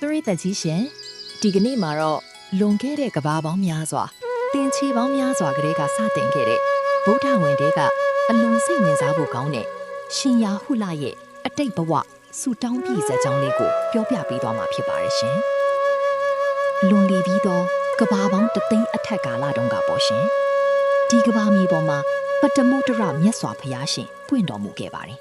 ပရိသတ်ကြီးရှင်ဒီကနေ့မှာတော့လွန်ခဲ့တဲ့ကဘာပေါင်းများစွာတင်ချီပေါင်းများစွာကလေးကစတင်ခဲ့တဲ့ဗုဒ္ဓဝင်တွေကအလွန်စိတ်ဝင်စားဖို့ကောင်းတဲ့ရှင်ယာဟုလရဲ့အတိတ်ဘဝဆူတောင်းပြည့်စက်ကြောင်းလေးကိုပြောပြပေးသွားမှာဖြစ်ပါတယ်ရှင်လွန်လီပြီးတော့ကဘာပေါင်းတသိန်းအထက်ကာလတုန်းကပေါ့ရှင်ဒီကဘာမြေပေါ်မှာပတ္တမုဒ္ဒရမြတ်စွာဘုရားရှင်ပွင့်တော်မူခဲ့ပါတယ်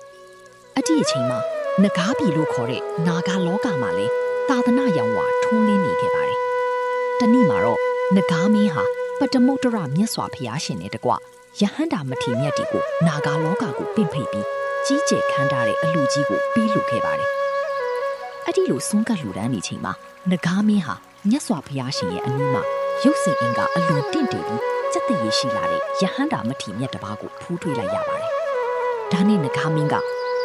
အတိအချိန်မှာနဂါးပြည်လို့ခေါ်တဲ့နာဂါလောကမှာလည်းသာသနာရောင်ဝါထွန်းလင်းနေခဲ့ပါတယ်။တနေ့မှာတော့နဂါးမင်းဟာပတ္တမုဒ္ဒရမြတ်စွာဘုရားရှင်နဲ့တကွယဟန္တာမထေရမြတ်တီကိုနာဂါလောကကိုပင့်ဖိတ်ပြီးကြီးကျယ်ခမ်းထားတဲ့အလှကြီးကိုပေးလှူခဲ့ပါတယ်။အဲ့ဒီလိုဆုံးကလှူဒန်းနေချိန်မှာနဂါးမင်းဟာမြတ်စွာဘုရားရှင်ရဲ့အနီးမှာရုပ်စိတ်အင်္ဂါအလွန်တင့်တယ်ပြီးစက်တရေရှိလာတဲ့ယဟန္တာမထေရမြတ်တစ်ပါးကိုထိုးထွေးလိုက်ရပါတယ်။ဒါနဲ့နဂါးမင်းက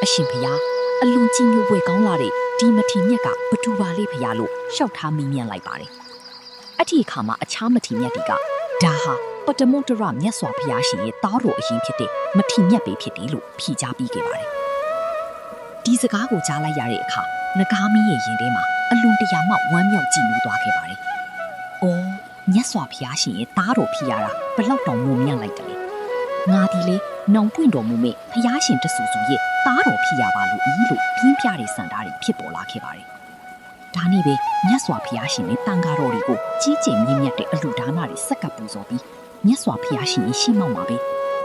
အရှင်ဘုရားအလွန်ကြီးညိုပွဲကောင်းလာတဲ့ဒီမထေရမြတ်ကဘသူပါလေးဖရားလို့ရှောက်ထားမိမြန်လိုက်ပါတယ်။အဲ့ဒီအခါမှာအခြားမထေရမြတ်တွေကဒါဟာပတ္တမုဒ္ဒရမြတ်စွာဘုရားရှင်ရဲ့သားတော်အရင်ဖြစ်တဲ့မထေရမြတ်ပဲဖြစ်တယ်လို့ဖြေကြားပြီးခဲ့ပါတယ်။ဒီစကားကိုကြားလိုက်ရတဲ့အခါနဂါမင်းရဲ့ရင်ထဲမှာအလွန်တရာမှဝမ်းမြောက်ကြည်နူးသွားခဲ့ပါတယ်။အော်မြတ်စွာဘုရားရှင်ရဲ့သားတော်ဖြစ်ရတာဘလောက်တောင်မုံမြတ်လိုက်တယ်။ငါဒီလေနောင်ပွင့်တော်မူမဲ့ဘုရားရှင်တဆူဆူရဲ့သားတော်ဖြစ်ရပါလို့ဤလို့ပြင်းပြတဲ့စံသားတွေဖြစ်ပေါ်လာခဲ့ပါတယ်။ဒါနဲ့ပဲမြတ်စွာဘုရားရှင်နဲ့တန်ဃာတော်တွေကိုကြီးကျယ်မြင့်မြတ်တဲ့အလှဒါနတွေစက္ကပ်ပူဇော်ပြီးမြတ်စွာဘုရားရှင်ရဲ့ရှေ့မှောက်မှာပဲ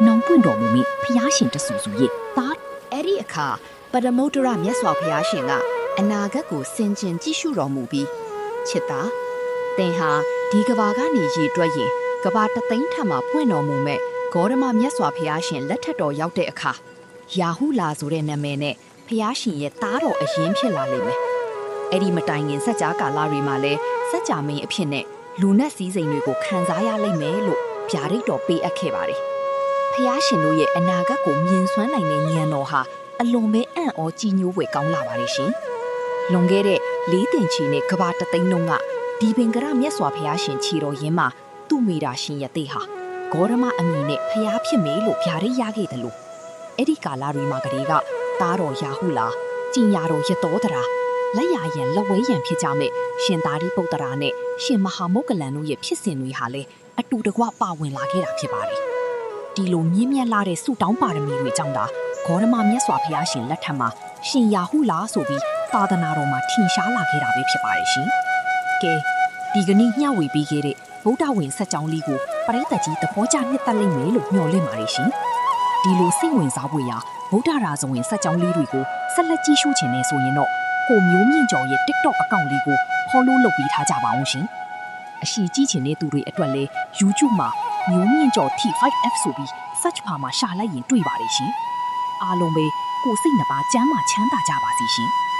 နောင်ပွင့်တော်မူမဲ့ဘုရားရှင်တဆူဆူရဲ့သားအဲ့ဒီအခါပတ္တမုဒ္ဒရမြတ်စွာဘုရားရှင်ကအနာဂတ်ကိုစင်ကြင်ကြည့်ရှုတော်မူပြီးချစ်သားသင်ဟာဒီကဘာကနေရေတွက်ရင်ကဘာတသိန်းထပ်မှာပွင့်တော်မူမဲ့ဂေါရမမြတ်စွာဘုရားရှင်လက်ထက်တော်ရောက်တဲ့အခါယာဟုလာဆိုတဲ့နာမည်နဲ့ဘုရားရှင်ရဲ့သားတော်အရင်ဖြစ်လာလိမ့်မယ်။အဲ့ဒီမတိုင်ခင်စัจ जा ကာလတွေမှာလဲစัจ जा မင်းအဖြစ်နဲ့လူနဲ့စည်းစိမ်တွေကိုခံစားရလိမ့်မယ်လို့ဗျာဒိတ်တော်ပေးအပ်ခဲ့ပါတယ်။ဘုရားရှင်တို့ရဲ့အနာဂတ်ကိုမြင်စွမ်းနိုင်တဲ့ဉာဏ်တော်ဟာအလွန်ပဲအံ့ဩကြည်ညိုးဖွယ်ကောင်းလာပါတယ်ရှင်။လွန်ခဲ့တဲ့လေးတင်ချီနဲ့ကဘာတသိန်းလုံးကဒီပင်ကရမြတ်စွာဘုရားရှင်ခြေတော်ရင်းမှာသူ့မိတာရှင်ရဲ့တိဟာဂေါရမအမည်နဲ့ဖျားဖြစ်မေလို့ဗျာဒိတ်ရခဲ့တယ်လို့အဲ့ဒီကာလတွေမှာကလေးကသားတော်ယာဟုလာကျင်ညာတော်ရတောတရာလက်ရရန်လက်ဝဲရန်ဖြစ်ကြမဲ့ရှင်သာရိပုတ္တရာနဲ့ရှင်မဟာမုဂ္ဂလန်တို့ရဲ့ဖြစ်စဉ်တွေဟာလည်းအတူတကွပါဝင်လာခဲ့တာဖြစ်ပါတယ်ဒီလိုမြင့်မြတ်လာတဲ့ဆုတောင်းပါရမီတွေကြောင့်သာဂေါရမမြတ်စွာဘုရားရှင်လက်ထက်မှာရှင်ယာဟုလာဆိုပြီးသာသနာတော်မှာထင်ရှားလာခဲ့တာပဲဖြစ်ပါတယ်ရှင်ကဲဒီကနေ့ညှဝေပေးခဲ့တဲ့ဗုဒ္ဓဝင်ဆက်ကြောင်းလေးကိုပရိသတ်ကြီးသဘောကျနှစ်သက်လိမ့်မယ်လို့မျှော်လင့်ပါတယ်ရှင်။ဒီလိုစိတ်ဝင်စားဖွယ်ရာဗုဒ္ဓရာဇဝင်ဆက်ကြောင်းလေးတွေကိုဆက်လက်ကြည့်ရှုချင်နေဆိုရင်တော့ကိုမျိုးမြင့်ကျော်ရဲ့ TikTok အကောင့်လေးကို follow လုပ်ပေးထားကြပါအောင်ရှင်။အရှိကြည့်ချင်တဲ့သူတွေအတွက်လည်း YouTube မှာမျိုးမြင့်ကျော် T5F ဆိုပြီး search bar မှာရှာလိုက်ရင်တွေ့ပါတယ်ရှင်။အားလုံးပဲကိုယ်စိတ်နှပါကျမ်းမာချမ်းသာကြပါစေရှင်။